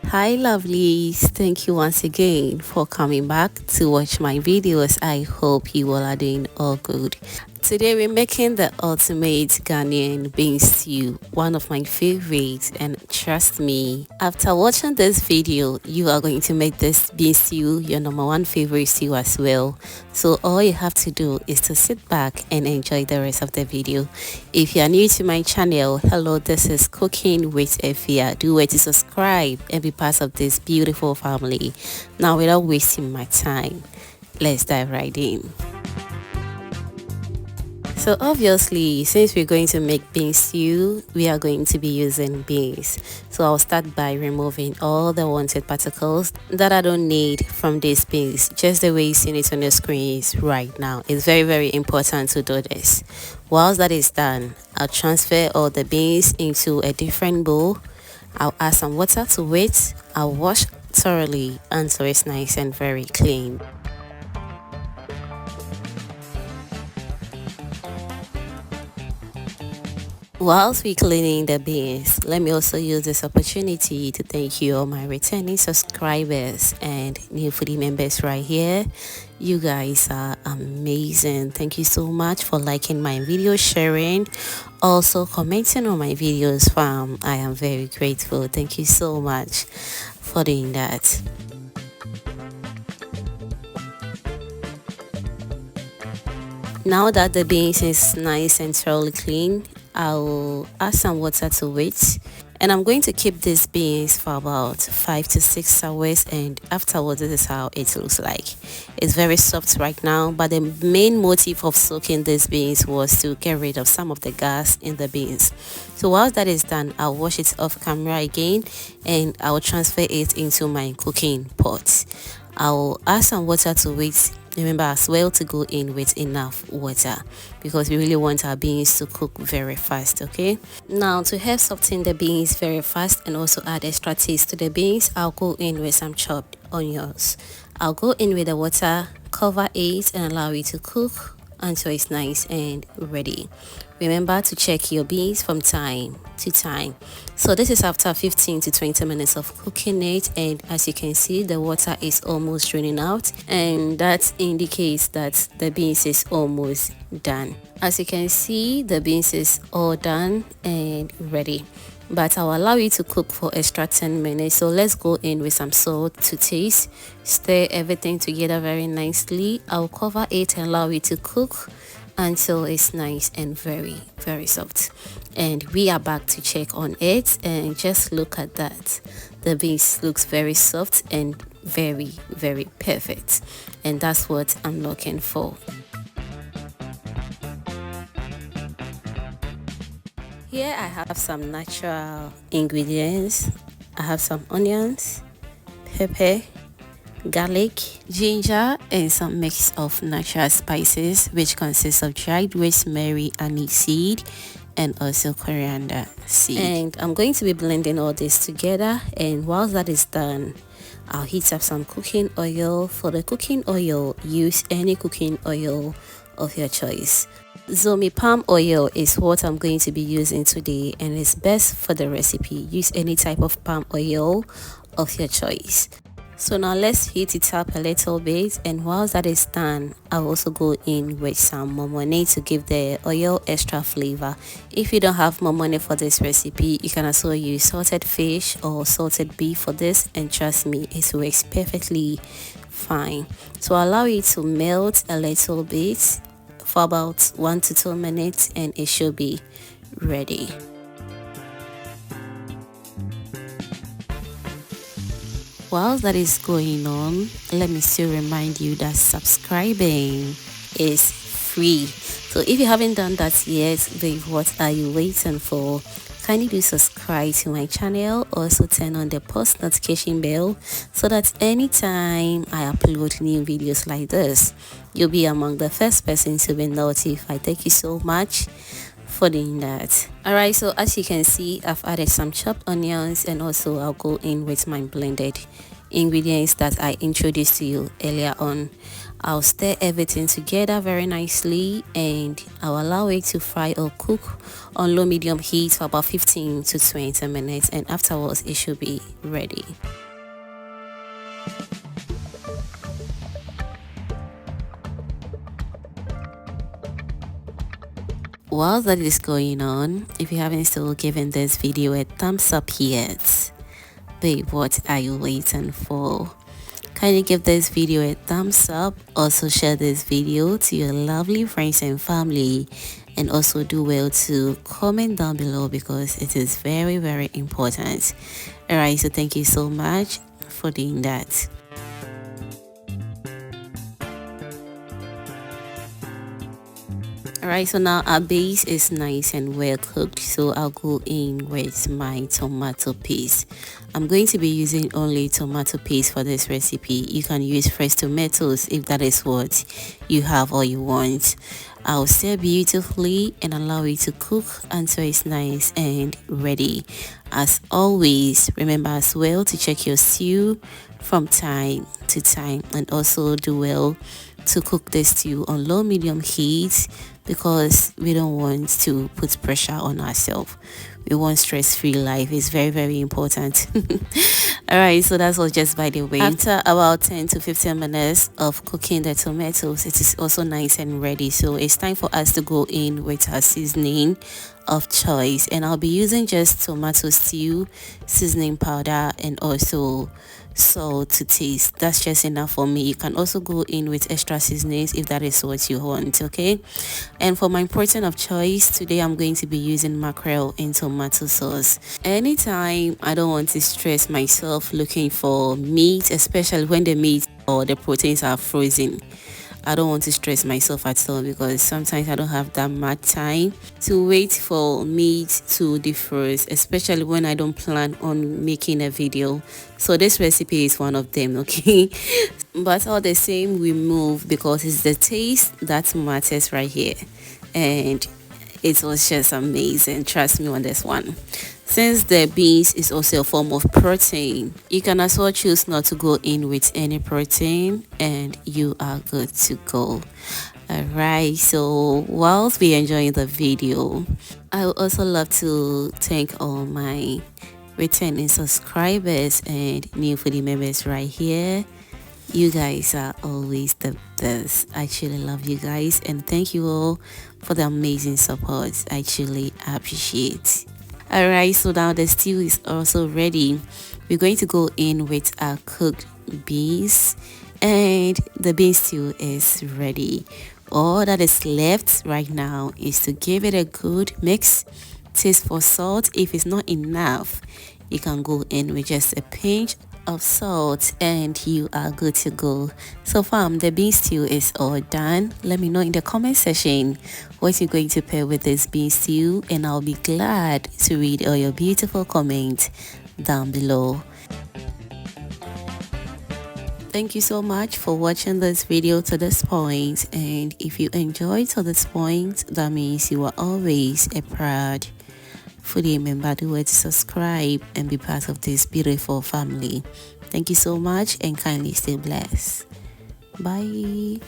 Hi lovelies, thank you once again for coming back to watch my videos. I hope you all are doing all good. Today we're making the ultimate Ghanaian bean stew, one of my favorites, and trust me, after watching this video you are going to make this bean stew your number one favorite stew as well. So all you have to do is to sit back and enjoy the rest of the video. If you are new to my channel, hello, this is Cooking with Efia. Do wait to subscribe and be part of this beautiful family. Now without wasting my time, let's dive right in. So obviously, since we're going to make bean stew, we are going to be using beans. So I'll start by removing all the wanted particles that I don't need from these beans, just the way you see it on the screens right now. It's very important to do this. Whilst that is done, I'll transfer all the beans into a different bowl. I'll add some water to it. I'll wash thoroughly until it's nice and very clean. Whilst we're cleaning the beans, let me also use this opportunity to thank you all my returning subscribers and new foodie members right here. You guys are amazing. Thank you so much for liking my video, sharing, also commenting on my videos, fam. I am very grateful. Thank you so much for doing that. Now that the beans is nice and thoroughly clean, I'll add some water to it, and I'm going to keep these beans for about 5 to 6 hours, and afterwards this is how it looks like. It's very soft right now, but the main motive of soaking these beans was to get rid of some of the gas in the beans. So while that is done, I'll wash it off camera again and I'll transfer it into my cooking pot. I'll add some water to it. Remember as well to go in with enough water because we really want our beans to cook very fast. Okay, now to help soften the beans very fast and also add extra taste to the beans, I'll go in with some chopped onions. I'll go in with the water, cover it and allow it to cook until it's nice and ready. Remember to check your beans from time to time. So this is after 15 to 20 minutes of cooking it, and as you can see the water is almost running out, and that indicates that the beans is almost done. As you can see, the beans is all done and ready, but I'll allow you to cook for extra 10 minutes. So let's go in with some salt to taste, stir everything together very nicely. I'll cover it and allow it to cook until it's nice and very soft, and we are back to check on it, and just look at that. The beans looks very soft and very perfect, and that's what I'm looking for. Here I have some natural ingredients. I have some onions, pepper, garlic, ginger, and some mix of natural spices which consists of dried rosemary, anise seed, and also coriander seed. And I'm going to be blending all this together, and whilst that is done, I'll heat up some cooking oil. For the cooking oil, use any cooking oil of your choice. Zomi palm oil is what I'm going to be using today, and it's best for the recipe. Use any type of palm oil of your choice. So now let's heat it up a little bit, and whilst that is done, I'll also go in with some momone to give the oil extra flavor. If you don't have momone for this recipe, you can also use salted fish or salted beef for this, and trust me, it works perfectly fine. So allow it to melt a little bit for about 1 to 2 minutes, and it should be ready. While that is going on, let me still remind you that subscribing is free. So if you haven't done that yet, babe, what are you waiting for? Kindly do subscribe to my channel. Also turn on the post notification bell so that anytime I upload new videos like this, you'll be among the first persons to be notified. Thank you so much for doing that. Alright, so as you can see, I've added some chopped onions, and also I'll go in with my blended ingredients that I introduced to you earlier on. I'll stir everything together very nicely, and I'll allow it to fry or cook on low medium heat for about 15 to 20 minutes, and afterwards it should be ready. While that is going on, if you haven't still given this video a thumbs up yet, babe, what are you waiting for? Kindly give this video a thumbs up. Also share this video to your lovely friends and family, and also do well to comment down below because it is very, very important. Alright, so thank you so much for doing that. Alright, so now our base is nice and well cooked, so I'll go in with my tomato paste. I'm going to be using only tomato paste for this recipe. You can use fresh tomatoes if that is what you have or you want. I'll stir beautifully and allow it to cook until it's nice and ready. As always, remember as well to check your stew from time to time, and also do well to cook the stew on low medium heat because we don't want to put pressure on ourselves. We want stress-free life. It's very, very important. Alright, so that's all just by the way. After about 10 to 15 minutes of cooking the tomatoes, it is also nice and ready, so it's time for us to go in with our seasoning of choice, and I'll be using just tomato stew seasoning powder and also salt to taste. That's just enough for me. You can also go in with extra seasonings if that is what you want. Okay, and for my protein of choice today, I'm going to be using mackerel in tomato sauce. Anytime I don't want to stress myself looking for meat, especially when the meat or the proteins are frozen, I don't want to stress myself at all because sometimes I don't have that much time to wait for meat to defrost, especially when I don't plan on making a video. So this recipe is one of them, okay? But all the same, we move because it's the taste that matters right here, and it was just amazing. Trust me on this one. Since the beans is also a form of protein, you can as well choose not to go in with any protein and you are good to go. Alright, so whilst we enjoying the video, I would also love to thank all my returning subscribers and new foodie members right here. You guys are always the best. I actually love you guys, and thank you all for the amazing support. I truly appreciate. Alright, so now the stew is also ready. We're going to go in with our cooked beans, and the bean stew is ready. All that is left right now is to give it a good mix. Taste for salt. If it's not enough, you can go in with just a pinch of salt and you are good to go. So fam, the bean stew is all done. Let me know in the comment section what you're going to pair with this bean stew, and I'll be glad to read all your beautiful comments down below. Thank you so much for watching this video to this point, and if you enjoyed to this point, that means you are always a proud foodie member. Do it to subscribe and be part of this beautiful family. Thank you so much, and kindly stay blessed. Bye.